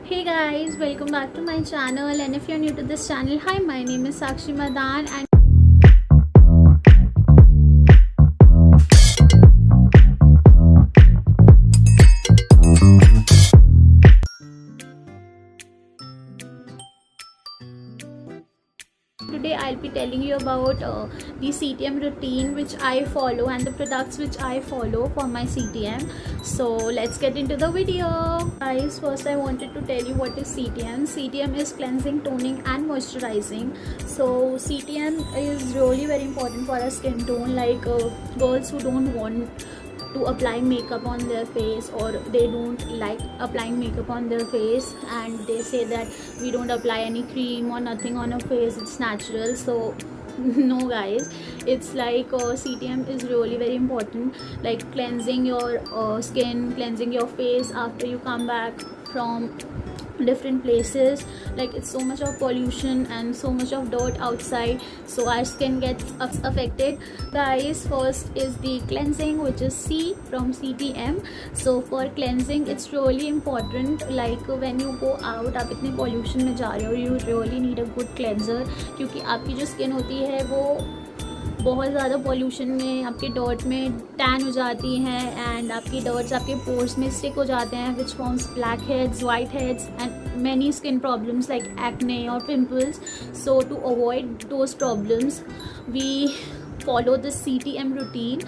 Hey guys, welcome back to my channel, and if you're new to this channel, hi, my name is Sakshi Madan and today I'll be telling you about the CTM routine which I follow and the products which I follow for my CTM. So let's get into the video. Guys, first I wanted to tell you what is CTM. CTM is cleansing, toning and moisturizing. So CTM is really very important for our skin tone, like girls who don't want to apply makeup on their face, or they don't like applying makeup on their face and they say that we don't apply any cream or nothing on our face, it's natural. So no guys, it's like CTM is really very important, like cleansing your skin, cleansing your face after you come back from different places. Like it's so much of pollution and so much of dirt outside, so our skin gets affected. Guys, first is the cleansing, which is C from CTM. So for cleansing it's really important, like when you go out, आप इतने pollution में जा रहे हो, you really need a good cleanser, क्योंकि आपकी जो skin होती है वो बहुत ज़्यादा पॉल्यूशन में, आपके डर्ट में टैन हो जाती हैं एंड आपकी डर्ट्स आपके पोर्स में स्टिक हो जाते हैं, which forms black heads, white heads and many skin problems like acne और pimples. So to avoid those problems we follow this CTM routine.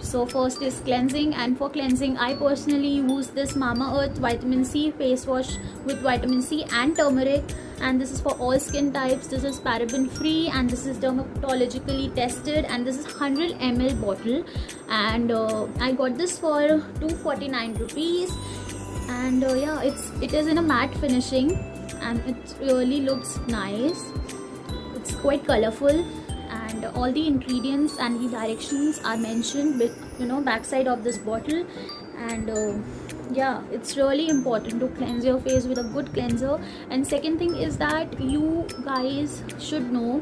So first is cleansing, and for cleansing I personally use this Mamaearth Vitamin C face wash with vitamin C and turmeric, and this is for all skin types. This is paraben free and this is dermatologically tested, and this is 100 ml bottle, and I got this for 249 rupees. And yeah, it is in a matte finishing and it really looks nice. It's quite colorful, and all the ingredients and the directions are mentioned with backside of this bottle. And yeah, it's really important to cleanse your face with a good cleanser. And second thing is that you guys should know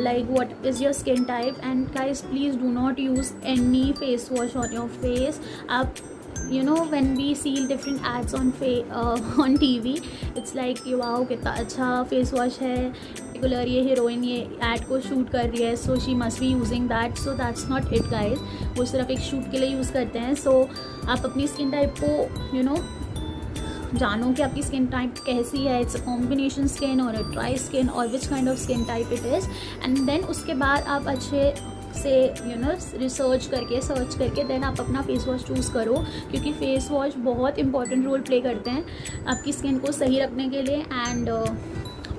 like what is your skin type, and guys, please do not use any face wash on your face. When we see different ads on on TV, it's like wow, कितना अच्छा face wash है, particular ये heroine ये add को shoot कर रही है, so she must be using that. So that's not it guys. वो सिर्फ एक शूट के लिए यूज़ करते हैं. सो आप अपनी स्किन टाइप को जानो कि आपकी स्किन टाइप कैसी है. इट्स अ कॉम्बिनेशन स्किन और अ ड्राई स्किन, और which kind of skin type it is. And then उसके बाद आप अच्छे से रिसर्च करके सर्च करके देन आप अपना फेस वॉश चूज़ करो, क्योंकि फेस वॉश बहुत इंपॉर्टेंट रोल प्ले करते हैं आपकी स्किन को सही रखने के लिए एंड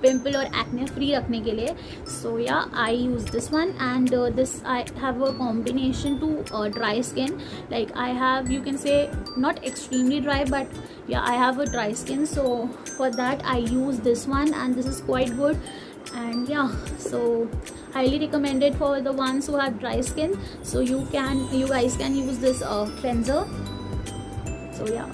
पिम्पल और एक्ने फ्री रखने के लिए. So yeah I use this one, and this I have a combination to dry skin. Like I have, you can say not extremely dry, but yeah, I have a dry skin, so for that I use this one, and this is quite good. And yeah, so highly recommended for the ones who have dry skin. So you guys can use this cleanser. So yeah,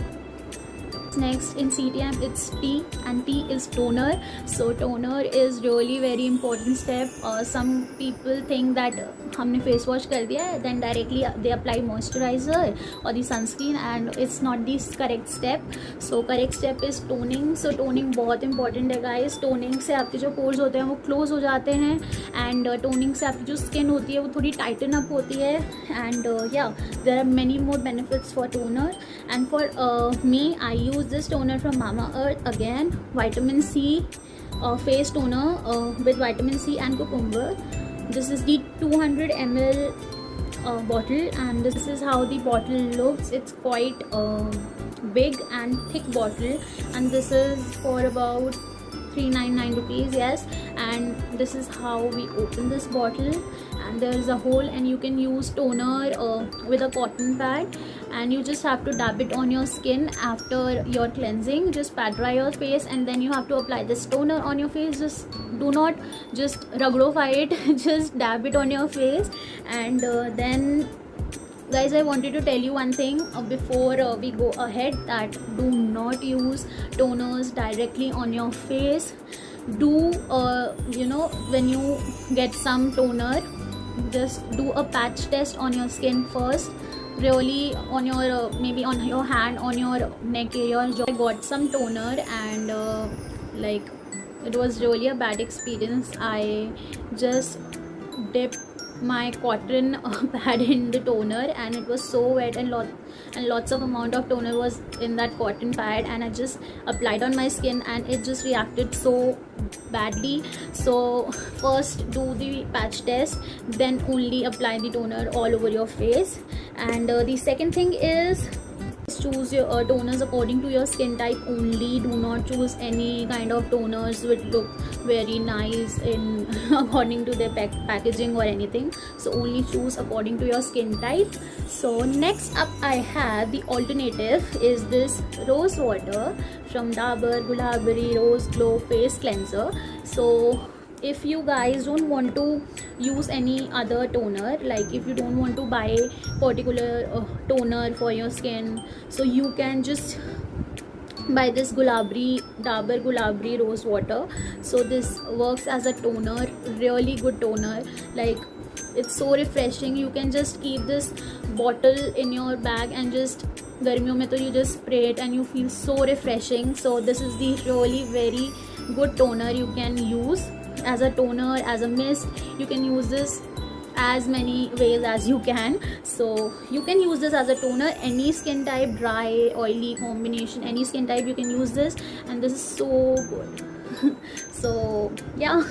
next in CTM it's T, and T is toner. So toner is really very important step. Some people think that हमने face wash कर दिया है then directly they apply moisturizer or the sunscreen, and it's not the correct step. So correct step is toning. So toning बहुत important है guys. toning से आपके जो pores होते हैं वो close हो जाते हैं, and toning से आपकी जो skin होती है वो थोड़ी tighten up होती है. And yeah, there are many more benefits for toner. And for me, I use this toner from Mamaearth, again vitamin C face toner with vitamin C and cucumber. This is the 200 ml bottle, and this is how the bottle looks. It's quite big and thick bottle, and this is for about 399 rupees. Yes, and this is how we open this bottle, and there is a hole, and you can use toner with a cotton pad, and you just have to dab it on your skin after your cleansing. Just pat dry your face, and then you have to apply this toner on your face. Just do not just ragdofy it just dab it on your face. And then guys, I wanted to tell you one thing before we go ahead, that do not use toners directly on your face. Do when you get some toner, just do a patch test on your skin first. really on your maybe on your hand, on your neck area. I got some toner and like it was really a bad experience. I just dipped my cotton pad in the toner and it was so wet, and lots of amount of toner was in that cotton pad, and I just applied on my skin and it just reacted so badly. So first do the patch test, then only apply the toner all over your face. And the second thing is, choose your toners according to your skin type only. Do not choose any kind of toners which look very nice in according to their packaging or anything. So only choose according to your skin type. So next up I have the alternative is this rose water from Dabur Gulabari Rose Glow Face Cleanser. So if you guys don't want to use any other toner, like if you don't want to buy particular toner for your skin, so you can just buy this Dabur Gulabari Rose Water. So this works as a toner, really good toner, like it's so refreshing. You can just keep this bottle in your bag and just गर्मियों में तो you just spray it and you feel so refreshing. So this is the really very good toner you can use as a toner, as a mist. You can use this as many ways as you can. So you can use this as a toner, any skin type, dry, oily combination, any skin type you can use this, and this is so good. So yeah,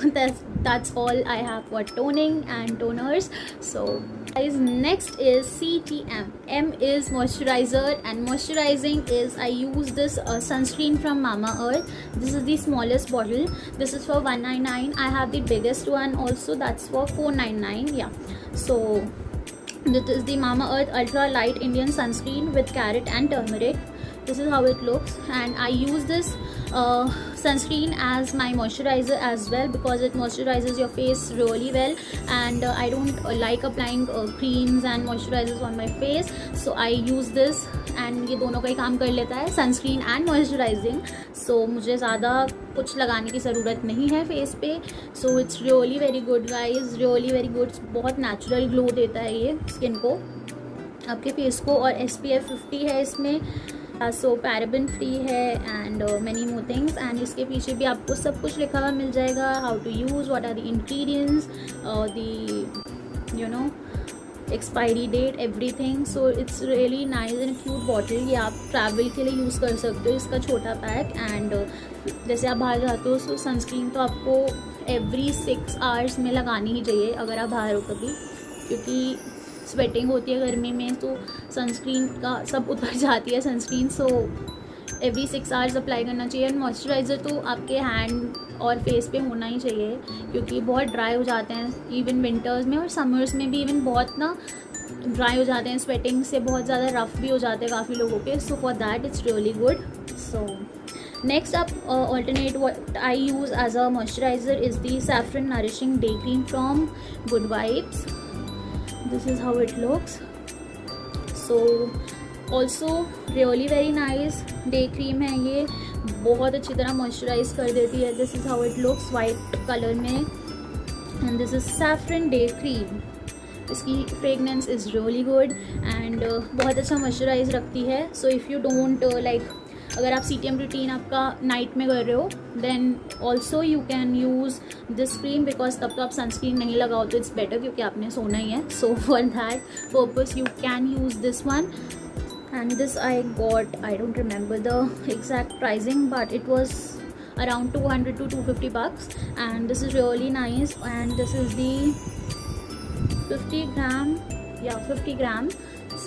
that's all I have for toning and toners. So guys, next is CTM. M is moisturizer, and moisturizing is, I use this sunscreen from Mamaearth. This is the smallest bottle. This is for 199. I have the biggest one also, that's for 499. Yeah, so this is the Mamaearth Ultra Light Indian Sunscreen with carrot and turmeric. This is how it looks, and I use this sunscreen as my moisturizer as well because it moisturizes your face really well, and I don't like applying creams and moisturizers on my face, so I use this, and ये दोनों का ही काम कर लेता है, sunscreen and moisturizing. So मुझे ज़्यादा कुछ लगाने की ज़रूरत नहीं है फेस पे. So it's really very good guys, really very good. बहुत natural glow देता है ये स्किन को, आपके फेस को, और SPF 50 है इसमें, सो पैराबेन फ्री है, and many more things. And इसके पीछे भी आपको सब कुछ लिखा हुआ मिल जाएगा, how to use, what are the ingredients, the you know expiry date, everything. So it's really nice and cute bottle. ये आप ट्रैवल के लिए यूज़ कर सकते हो, इसका छोटा पैक. एंड जैसे आप बाहर जाते हो, सो सनस्क्रीन तो आपको एवरी 6 आवर्स में लगानी ही चाहिए अगर आप बाहर हो कभी, क्योंकि स्वेटिंग होती है गर्मी में, तो सनस्क्रीन का सब उतर जाती है sunscreen. So every 6 hours apply करना चाहिए. एंड मॉइस्चराइज़र तो आपके हैंड और फेस पे होना ही चाहिए, क्योंकि बहुत ड्राई हो जाते हैं इवन विंटर्स में, और समर्स में भी इवन बहुत ना ड्राई हो जाते हैं, स्वेटिंग से बहुत ज़्यादा रफ भी हो जाते हैं काफ़ी लोगों के. So for that it's really good. So next up alternate what I use as a moisturizer is the Saffron Nourishing Day Cream from Good Vibes. This is how it looks. So also really very nice day cream है ये, बहुत अच्छी तरह moisturise कर देती है. This is how it looks, white color में, and this is Saffron Day Cream. इसकी fragrance is really good and बहुत अच्छा मॉइस्चराइज रखती है. So if you don't like, अगर आप CTM रूटीन आपका नाइट में कर रहे हो, then also you can use this cream, because तब तो आप सनस्क्रीन नहीं लगाओ तो इट्स बेटर, क्योंकि आपने सोना ही है. So for that purpose you can use this one. And this I got, I don't remember the exact pricing, but it was around 200 to 250 bucks, and this is really nice. And this is the 50 gram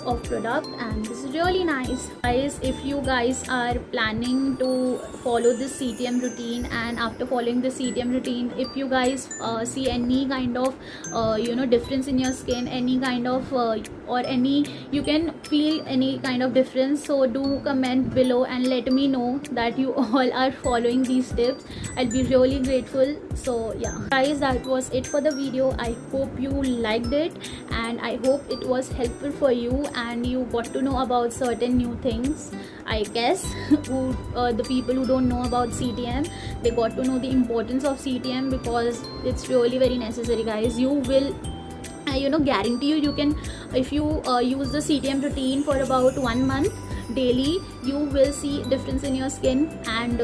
of product, and this is really nice guys. If you guys are planning to follow this CTM routine, and after following the CTM routine, if you guys see any kind of difference in your skin, any kind of or any, you can feel any kind of difference, so do comment below and let me know that you all are following these tips. I'll be really grateful. So yeah guys, that was it for the video. I hope you liked it, and I hope it was helpful for you, and you got to know about certain new things, I guess. Who the people who don't know about CTM, they got to know the importance of CTM, because it's really very necessary guys. You will guarantee you can, if you use the CTM routine for about 1 month daily, you will see difference in your skin, and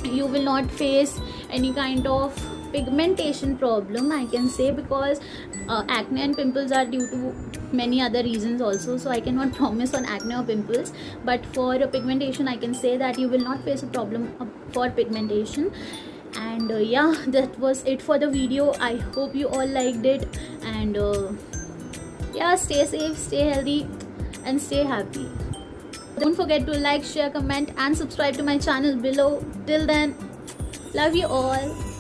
you will not face any kind of pigmentation problem, I can say, because acne and pimples are due to many other reasons also, so I cannot promise on acne or pimples, but for pigmentation I can say that you will not face a problem for pigmentation. And yeah, that was it for the video. I hope you all liked it, and yeah, stay safe, stay healthy, and stay happy. Don't forget to like, share, comment, and subscribe to my channel below. Till then, love you all.